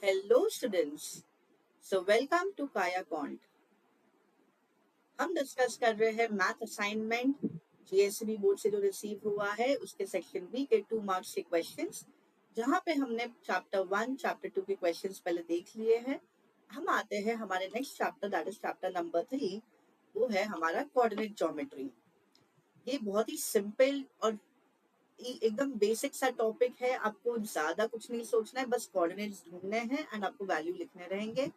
Hello students, so welcome to काया कॉन्ट। हम डिस्कस कर रहे हैं मैथ असाइनमेंट जीएसबी बोर्ड से जो रिसीव हुआ है उसके सेक्शन बी के 2 मार्क्स के क्वेश्चंस, जहां पे हमने चैप्टर 1 चैप्टर 2 के क्वेश्चंस पहले देख लिए हैं। हम आते हैं हमारे next chapter, that is chapter number 3। वो है हमारा कोऑर्डिनेट ज्योमेट्री। ये बहुत ही सिंपल और एकदम बेसिक सा टॉपिक है। आपको ज्यादा कुछ नहीं सोचना है, बस कोऑर्डिनेट्स ढूंढने हैं एंड आपको वैल्यू लिखने रहेंगे।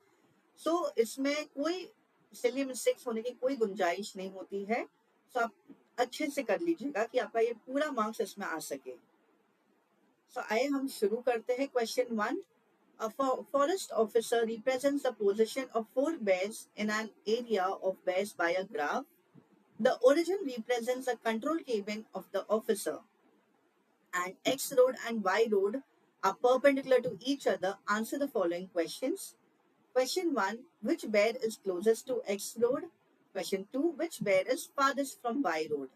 सो इसमें कोई सिली मिस्टेक्स होने की कोई गुंजाइश नहीं होती है। सो आप अच्छे से कर लीजिएगा कि आपका ये पूरा मार्क्स इसमें आ सके। सो आइए हम शुरू करते हैं। Question 1, a forest officer represents the position of 4 bears in an area of bears by a graph. The origin represents the control cabin of the officer, and X road and Y road are perpendicular to each other. Answer the following questions. Question 1, which bear is closest to X road? Question 2, which bear is farthest from Y road?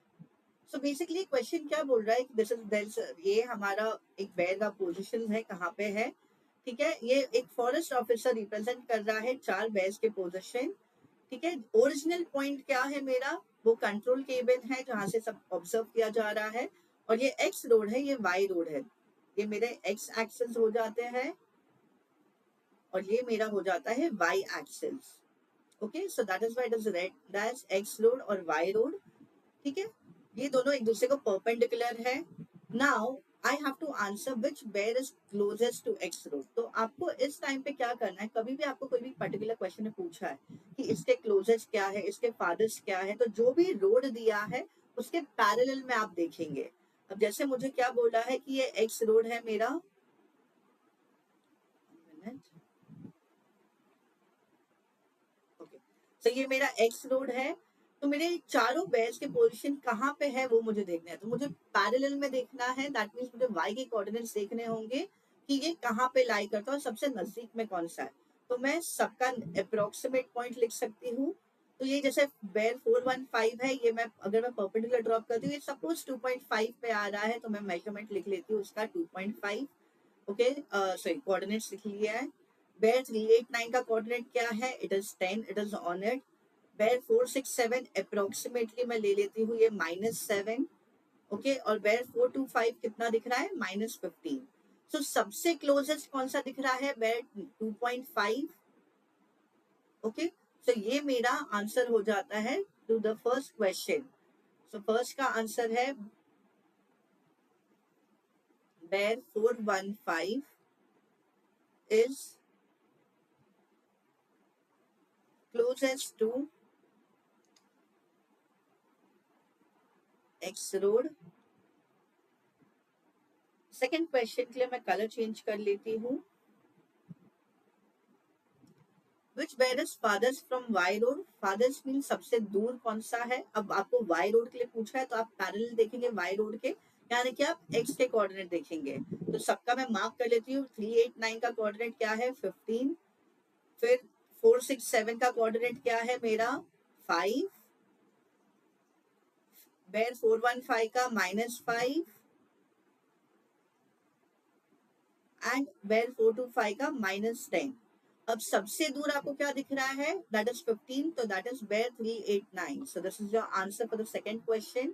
So basically question क्या बोल रहा है कि this is ये हमारा एक bear का position है, कहाँ पे है, ठीक है। ये एक फॉरेस्ट ऑफिसर रिप्रेजेंट कर रहा है 4 बेयर्स के पोजीशन, ठीक है। ओरिजिनल पॉइंट क्या है मेरा, वो कंट्रोल केबिन है जहां से सब ऑब्जर्व किया जा रहा है। और ये एक्स रोड है, ये वाई रोड है। ये मेरे एक्स एक्सेस हो जाते हैं और ये मेरा हो जाता है Y axis. Okay, so that is why it is red that's X road और वाई रोड, ठीक है। ये दोनों एक दूसरे को परपेंडिकुलर है। Now I have to answer which bear is closest to X road. तो आपको इस टाइम पे क्या करना है, कभी भी आपको कोई भी पर्टिकुलर क्वेश्चन में पूछा है कि इसके क्लोजेस्ट क्या है, इसके फादर्स क्या है, तो जो भी रोड दिया है उसके पैरेलल में आप देखेंगे। अब जैसे मुझे क्या बोला है कि ये एक्स रोड है मेरा, ओके, तो ये मेरा एक्स रोड है। तो मेरे चारों बेयर्स के पोजीशन कहाँ पे है वो मुझे देखना है। तो मुझे पैरेलल में देखना है, दैट मीन्स मुझे वाई के कोऑर्डिनेट्स देखने होंगे कि ये कहाँ पे लाई करता है और सबसे नजदीक में कौन सा है। तो मैं सबका अप्रोक्सीमेट पॉइंट लिख सकती हूँ। तो ये जैसे बेयर 415 है, ये मैं अगर मैं परपेंडिकुलर ड्रॉप करती हूँ, ये सपोज 2.5 पे आ रहा है, तो मैं मेजरमेंट लिख लेती हूँ उसका 2.5। ओके, सॉरी, कोऑर्डिनेट्स लिख लिया है। बेयर 389 का कोऑर्डिनेट क्या है, it is 10, it is on it. Bear 467 approximately मैं ले लेती हूँ ये -7, ओके। और बेयर 425 कितना दिख रहा है, -15। सो सबसे क्लोजेस्ट कौन सा दिख रहा है, बेयर 2.5, ओके। सो ये मेरा आंसर हो जाता है to the first question. So first का आंसर है bear 415 is closest to X road। Second question के लिए मैं कलर चेंज कर लेती हूँ। Which bear is farthest from Y road? Farthest means सबसे दूर कौन सा है। अब आपको Y road के लिए पूछा है तो आप पैरेलल देखेंगे Y road के, यानी कि आप X के कोऑर्डिनेट देखेंगे। तो सबका मैं मार्क कर लेती हूँ। 389 का कोऑर्डिनेट क्या है, 15। फिर 467 का कोऑर्डिनेट क्या है मेरा, 5। बेयर 415 का -5 एंड बेयर 425 का -10। अब सबसे दूर आपको क्या दिख रहा है, दैट इज 15, तो that is bear 389। So this is your answer for the second question.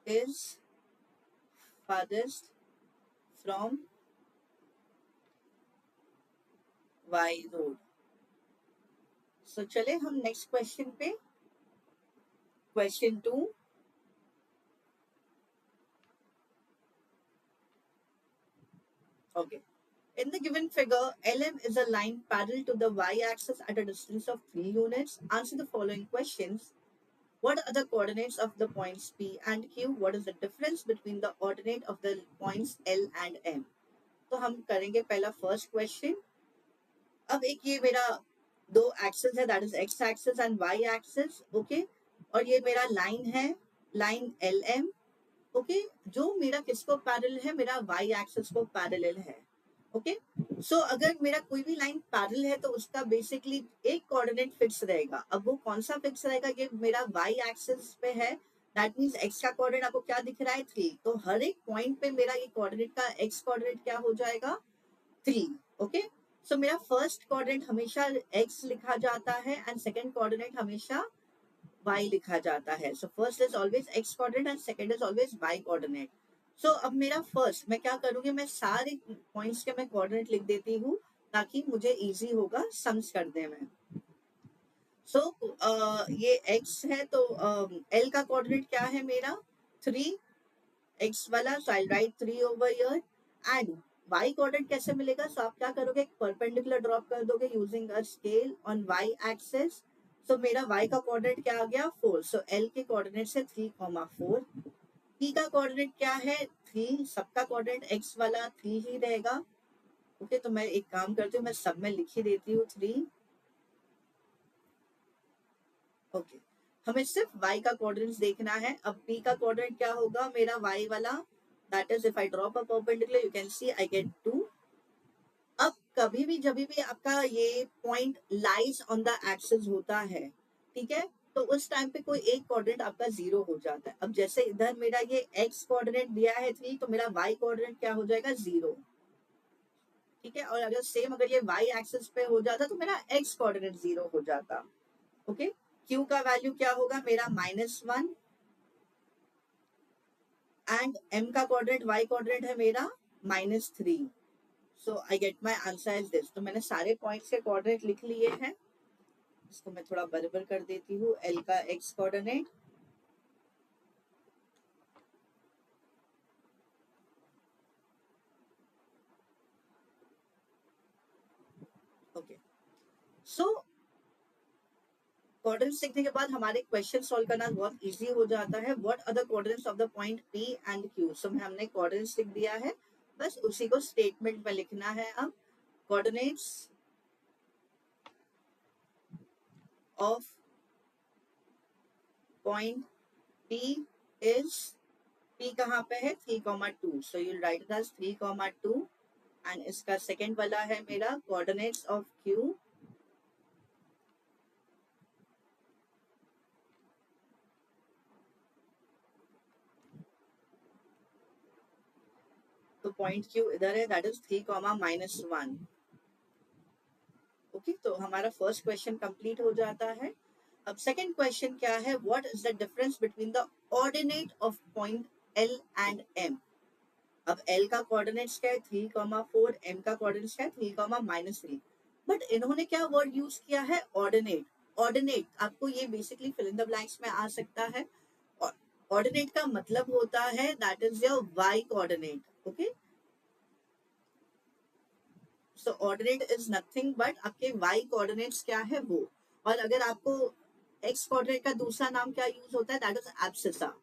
Is farthest from Y road। So चले हम नेक्स्ट क्वेश्चन पे। Question 2, okay, in the given figure LM is a line parallel to the y-axis at a distance of 3 units. Answer the following questions. What are the coordinates of the points P and Q? What is the difference between the ordinate of the points L and M? तो हम करेंगे पहला first question. अब एक ये मेरा दो axes है, that is X axis and Y axis, okay. और ये मेरा लाइन है, लाइन एल एम, ओके, जो मेरा किसको पैरेलल है, मेरा वाई एक्सेस को पैरेलल है, ओके। अगर मेरा कोई भी लाइन पैरेलल है तो उसका बेसिकली एक कोऑर्डिनेट फिक्स रहेगा। अब वो कौन सा फिक्स रहेगा, ये मेरा वाई एक्सिस पे है, दैट मीन्स एक्स का कोऑर्डिनेट आपको क्या दिख रहा है 3, तो हर एक पॉइंट पे मेरा ये कोऑर्डिनेट का एक्स कोऑर्डिनेट क्या हो जाएगा 3। ओके, सो मेरा फर्स्ट कोऑर्डिनेट हमेशा एक्स लिखा जाता है एंड सेकंड कोऑर्डिनेट हमेशा y लिखा जाता है। So first is always x coordinate and second is always y coordinate. So अब मेरा फर्स्ट मैं क्या करूंगी, मैं सारे पॉइंट्स के मैं कोऑर्डिनेट लिख देती हूँ ताकि मुझे इजी होगा सम्स करने में। सो ये x है तो l का कोऑर्डिनेट क्या है मेरा 3, x वाला, so I write 3 over here. And y coordinate कैसे मिलेगा, सो आप क्या करोगे, एक परपेंडिकुलर ड्रॉप कर दोगे using a scale on y axis. So मेरा y का कोऑर्डिनेट क्या आ गया 4, सो l के कोऑर्डिनेट से 3,4। p का कोऑर्डिनेट क्या है 3, सबका कोऑर्डिनेट x वाला 3 ही रहेगा। ओके, तो मैं एक काम करती हूँ, मैं सब में लिख ही देती हूँ 3। ओके, हमें सिर्फ y का कोऑर्डिनेट्स देखना है। अब p का कोऑर्डिनेट क्या होगा मेरा y वाला, that is if I drop a perpendicular you can see I get 2। अब कभी भी जब भी आपका ये point lies on the axis होता है, ठीक है, तो उस टाइम पे कोई एक कोऑर्डिनेट आपका 0 हो जाता है। अब जैसे इधर मेरा ये x कोऑर्डिनेट दिया है 3, तो मेरा y कोऑर्डिनेट क्या हो जाएगा 0। ठीक है, और अगर सेम अगर ये y एक्सिस पे हो जाता तो मेरा x कोऑर्डिनेट 0 हो जाता। ओके, q का वैल्यू क्या होगा मेरा -1 एंड m का कोऑर्डिनेट y कोऑर्डिनेट है मेरा -3। So I get my answer is this. तो मैंने सारे पॉइंट्स के कोऑर्डिनेट लिख लिए हैं। इसको मैं थोड़ा बराबर कर देती हूँ, एल का एक्स कोऑर्डिनेट। ओके, सो कोऑर्डिनेट्स लिखने के बाद हमारे क्वेश्चन सॉल्व करना बहुत इजी हो जाता है। What are the coordinates of the point P and Q. सो हमने कोऑर्डिनेट्स लिख दिया है, बस उसी को स्टेटमेंट में लिखना है। अब coordinates of point P is, P कहाँ पे है 3,2, so you write it as 3,2 and इसका सेकेंड वाला है मेरा कोऑर्डिनेट्स ऑफ क्यू। तो पॉइंट क्यू इधर है, दैट इज 3,-1। ओके, तो हमारा फर्स्ट क्वेश्चन कंप्लीट हो जाता है। अब सेकंड क्वेश्चन क्या है, what is the difference between the ordinate of point L and M. अब एल का कोऑर्डिनेट्स क्या है 3,4, एम का कोऑर्डिनेट्स क्या है 3,-3, बट इन्होंने क्या वर्ड यूज किया है ऑर्डिनेट। ऑर्डिनेट आपको ये basically fill in the blanks में आ सकता है। ऑर्डिनेट का मतलब होता है that is your Y coordinate. Okay, so ordinate is nothing but आपके y कोऑर्डिनेट्स क्या है वो। और अगर आपको x कोऑर्डिनेट का दूसरा नाम क्या यूज होता है, that is abscissa.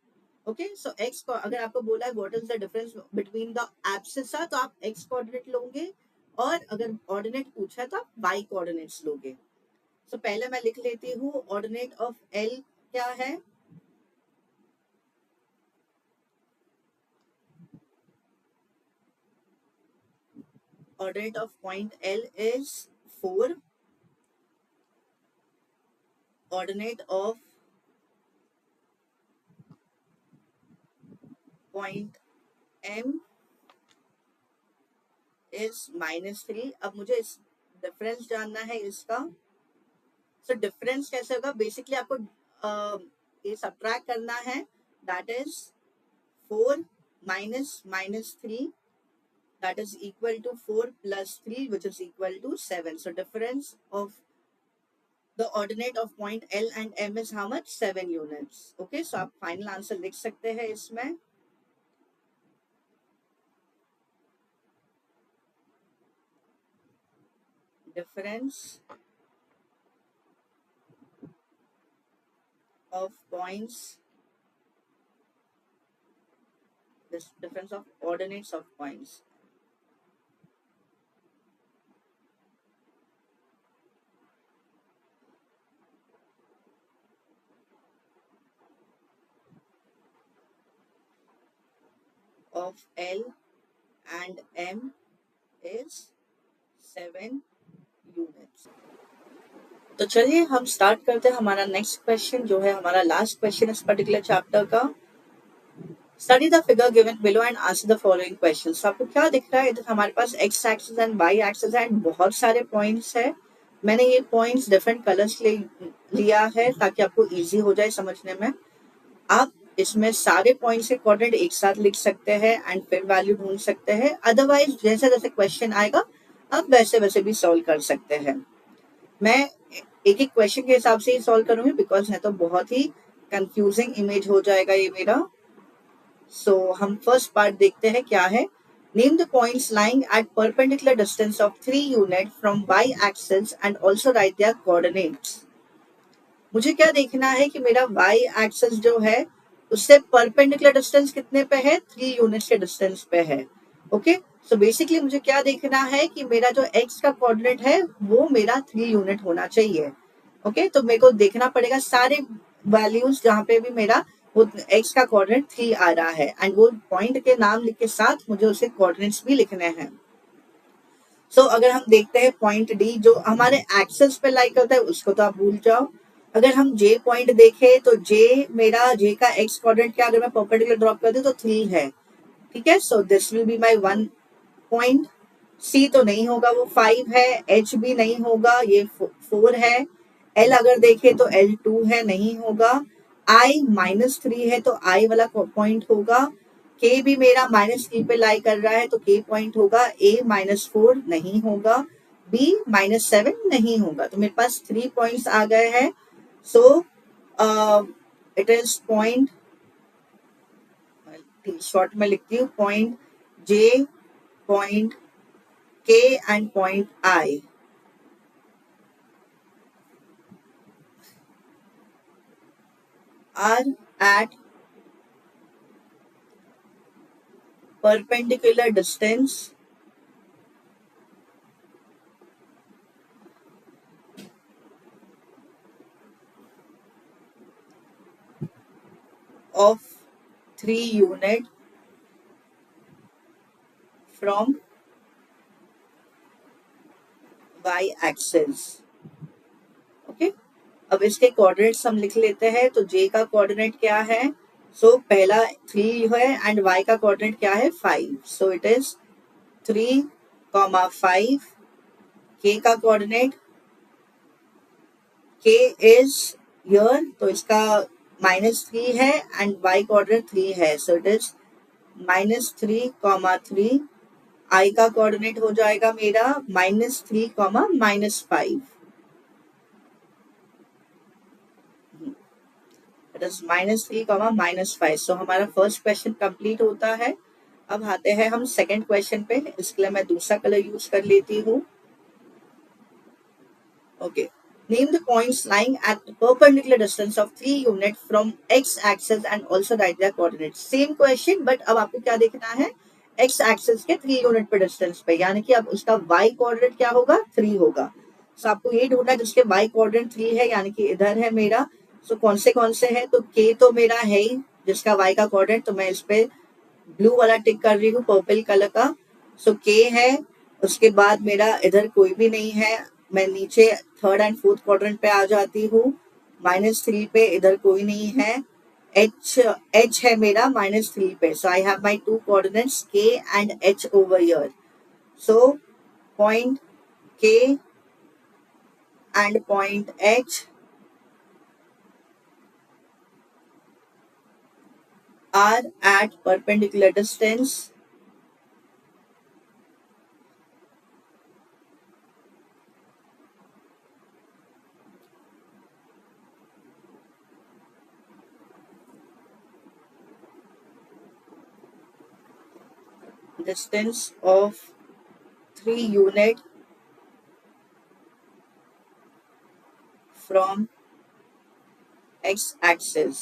Okay, so x को अगर आपको बोला है what is the difference between the abscissa, तो आप x कोऑर्डिनेट लोगे, और अगर ऑर्डिनेट पूछा है तो आप y कोऑर्डिनेट्स लोगे। सो पहले मैं लिख लेती हूँ ऑर्डिनेट ऑफ l क्या है, ordinate of point l is 4, ordinate of point m is -3। अब मुझे इस डिफरेंस जानना है इसका। सो डिफरेंस कैसे होगा, बेसिकली आपको ये सब्ट्रैक्ट करना है, that is 4 minus -3, that is equal to 4 plus 3 which is equal to 7. So difference of the ordinate of point L and M is how much, 7 units. Okay, so आप final answer लिख सकते हैं इसमें। Difference of points, this difference of ordinates of points of L and M is 7 units. तो चलिए हम start करते हैं हमारा नेक्स्ट क्वेश्चन, जो है हमारा लास्ट क्वेश्चन इस पर्टिकुलर चैप्टर का। Study the figure given below and answer the following questions. आपको क्या दिख रहा है? इधर हमारे पास x axis and y axis एंड बहुत सारे पॉइंट्स है। मैंने ये पॉइंट्स डिफरेंट कलर्स लिया है ताकि आपको इजी हो जाए समझने में। आप इसमें सारे पॉइंट्स के कोऑर्डिनेट एक साथ लिख सकते हैं एंड फिर वैल्यू ढूंढ सकते हैं। अदरवाइज जैसे जैसे क्वेश्चन आएगा आप वैसे वैसे भी सॉल्व कर सकते हैं। मैं एक एक क्वेश्चन के हिसाब से ही सॉल्व करूंगी बिकॉज है तो बहुत ही कंफ्यूजिंग इमेज हो जाएगा ये मेरा। सो हम फर्स्ट पार्ट देखते हैं क्या है। Name the points lying at perpendicular distance of 3 unit from Y axis and also write their coordinates. मुझे क्या देखना है कि मेरा वाई एक्सिस जो है उससे परपेंडिकुलर डिस्टेंस कितने पे है? 3 यूनिट्स के डिस्टेंस पे है। ओके, सो बेसिकली मुझे क्या देखना है कि मेरा जो एक्स का कोऑर्डिनेट है वो मेरा 3 यूनिट होना चाहिए। ओके, तो मेरे को देखना पड़ेगा सारे वैल्यूज जहाँ पे भी मेरा वो एक्स का कोऑर्डिनेट 3 आ रहा है एंड वो पॉइंट के नाम लिख के साथ मुझे उसे कोऑर्डिनेट्स भी लिखने हैं। सो अगर हम देखते हैं पॉइंट डी जो हमारे एक्सेस पे लाई करता है उसको तो आप भूल जाओ। अगर हम जे पॉइंट देखें तो जे मेरा जे का एक्स कोऑर्डिनेट क्या, अगर मैं परपेंडिकुलर ड्रॉप कर दूं तो 3 है। ठीक है, so this will be my 1 point. C तो नहीं होगा, वो 5 है। एच भी नहीं होगा, ये 4 है। एल अगर देखें तो एल 2 है, नहीं होगा। आई -3 है तो आई वाला पॉइंट होगा। के भी मेरा -3 पे लाई कर रहा है तो के पॉइंट होगा। ए -4 नहीं होगा। बी -7 नहीं होगा। तो मेरे पास 3 पॉइंट्स आ गए हैं। So it is point, short में लिखती हूँ, point J, point K and point I are at perpendicular distance of 3 unit from y axis। Okay, अब इसके कोऑर्डिनेट्स हम लिख लेते हैं। तो j का कोऑर्डिनेट क्या है? सो पहला 3 है एंड y का कोऑर्डिनेट क्या है? 5। So it is 3, 5। k का कोऑर्डिनेट, k इज हियर, तो इसका -3 है एंड y कोऑर्डिनेट 3 है। So it is -3, 3। आई का कोऑर्डिनेट हो जाएगा मेरा -3, -5। It is -3, -5। सो हमारा फर्स्ट क्वेश्चन कंप्लीट होता है। अब आते हैं हम सेकंड क्वेश्चन पे। इसके लिए मैं दूसरा कलर यूज कर लेती हूँ। Okay, name the points lying at perpendicular distance of 3 unit from X axis and also write their coordinates. Same question but अब आपको क्या देखना है? एक्स एक्सिस के 3 यूनिट पे डिस्टेंस पे, यानी कि अब उसका वाई कोऑर्डिनेट क्या होगा? 3 होगा। सो आपको ये ढूंढना है जिसके वाई कोऑर्डिनेट 3 है, यानी कि इधर है मेरा। सो कौन से है? तो के तो मेरा है ही जिसका वाई का कोऑर्डिनेट, तो मैं इस पे ब्लू वाला टिक कर रही हूँ, पर्पल कलर का। सो के है। उसके बाद मेरा इधर कोई भी नहीं है। मैं नीचे थर्ड एंड फोर्थ क्वाड्रेंट पे आ जाती हूँ। -3 पे इधर कोई नहीं है। एच है मेरा -3 पे। So I have my 2 coordinates K and H over here. So point K and point H are at perpendicular distance of 3 unit from x axis।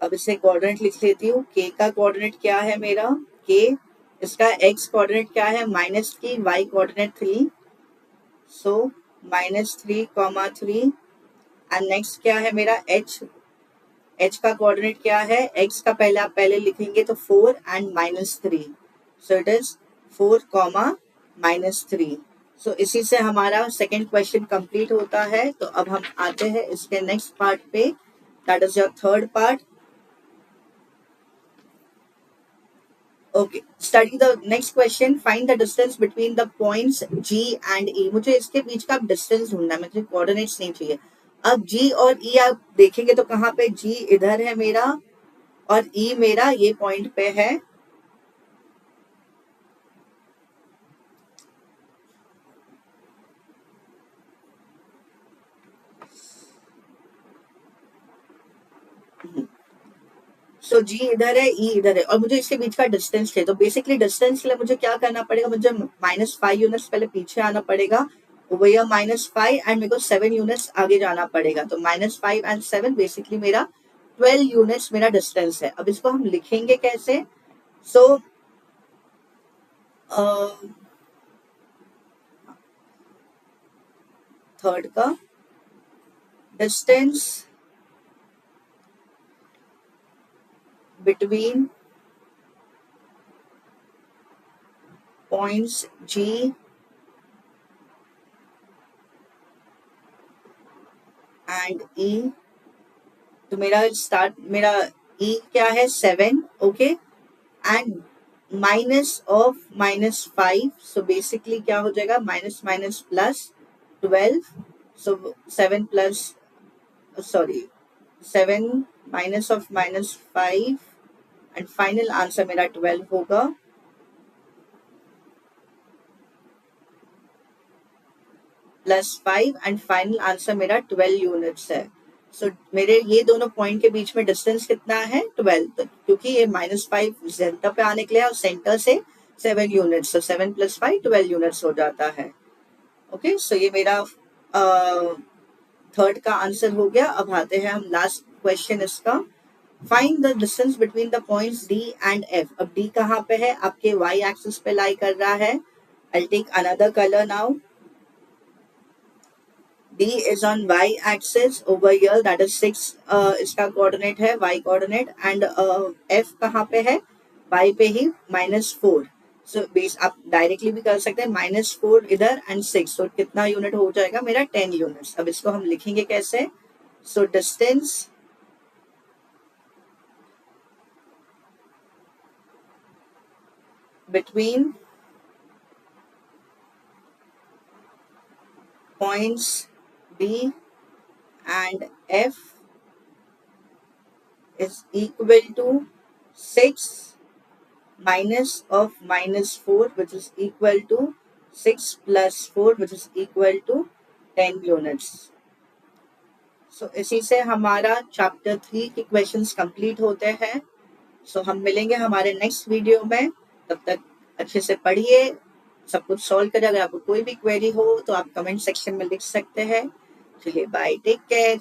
अब इसे कोऑर्डिनेट लिख लेती हूँ। के का कोऑर्डिनेट क्या है मेरा? के, इसका एक्स कोऑर्डिनेट क्या है? -3, Y coordinate 3। So -3, 3 and next क्या है मेरा? एच। एच का कोऑर्डिनेट क्या है? एक्स का पहले आप पहले लिखेंगे तो 4 एंड -3। सो इट इज 4, सो इसी से हमारा सेकेंड क्वेश्चन कंप्लीट होता है। तो अब हम आते हैं इसके नेक्स्ट पार्ट पे, that is your third part. Okay, study the next question, find the distance between the points G and E। मुझे इसके बीच का डिस्टेंस ढूंढना है, मुझे कोऑर्डिनेट्स नहीं चाहिए। अब G और E आप देखेंगे तो कहाँ पे, G इधर है मेरा और E मेरा ये पॉइंट पे है। सो जी इधर है, ई इधर है और मुझे इसके बीच का डिस्टेंस है। तो बेसिकली डिस्टेंस के लिए मुझे क्या करना पड़ेगा, मुझे -5 यूनिट्स पहले पीछे आना पड़ेगा, भैया -5 एंड मेरे को 7 यूनिट्स आगे जाना पड़ेगा। तो -5 एंड 7 बेसिकली मेरा 12 यूनिट्स मेरा डिस्टेंस है। अब इसको हम लिखेंगे कैसे? सो थर्ड का distance between points G and E। तो मेरा E क्या है, 7, okay, and minus of -5, so basically क्या हो जाएगा, minus minus plus 12, so 7 plus, sorry 7 minus of -5 and final answer मेरा 12 होगा। +5 एंड फाइनल आंसर मेरा 12 यूनिट्स है। सो मेरे ये दोनों पॉइंट के बीच में डिस्टेंस कितना है, 12, क्योंकि ये -5 सेंटर पे आने के लिए और सेंटर से 7 यूनिट्स, तो 7 + 5 12 यूनिट्स हो जाता है। ओके, सो ये मेरा थर्ड का आंसर हो गया। अब आते हैं हम लास्ट क्वेश्चन इसका, find the distance between the points D and F। अब D कहाँ पे है, आपके y एक्सिस पे लाई कर रहा है। I'll take another color now. D is on y axis over here, that is 6 इसका कोऑर्डिनेट है, y कोऑर्डिनेट, एंड F कहाँ पे है, y पे ही -4। सो बेस आप डायरेक्टली भी कर सकते हैं, -4 इधर एंड 6, तो कितना यूनिट हो जाएगा मेरा, 10 यूनिट्स। अब इसको हम लिखेंगे कैसे? So distance between points B and F is equal to 6 minus of -4, which is equal to 6 plus 4, which is equal to 10 units. So इसी से हमारा चैप्टर 3 के क्वेश्चंस कंप्लीट होते हैं। सो हम मिलेंगे हमारे नेक्स्ट वीडियो में, तब तक अच्छे से पढ़िए, सब कुछ सॉल्व करें। अगर आपको कोई भी क्वेरी हो तो आप कमेंट सेक्शन में लिख सकते हैं। चलिए बाय, टेक केयर।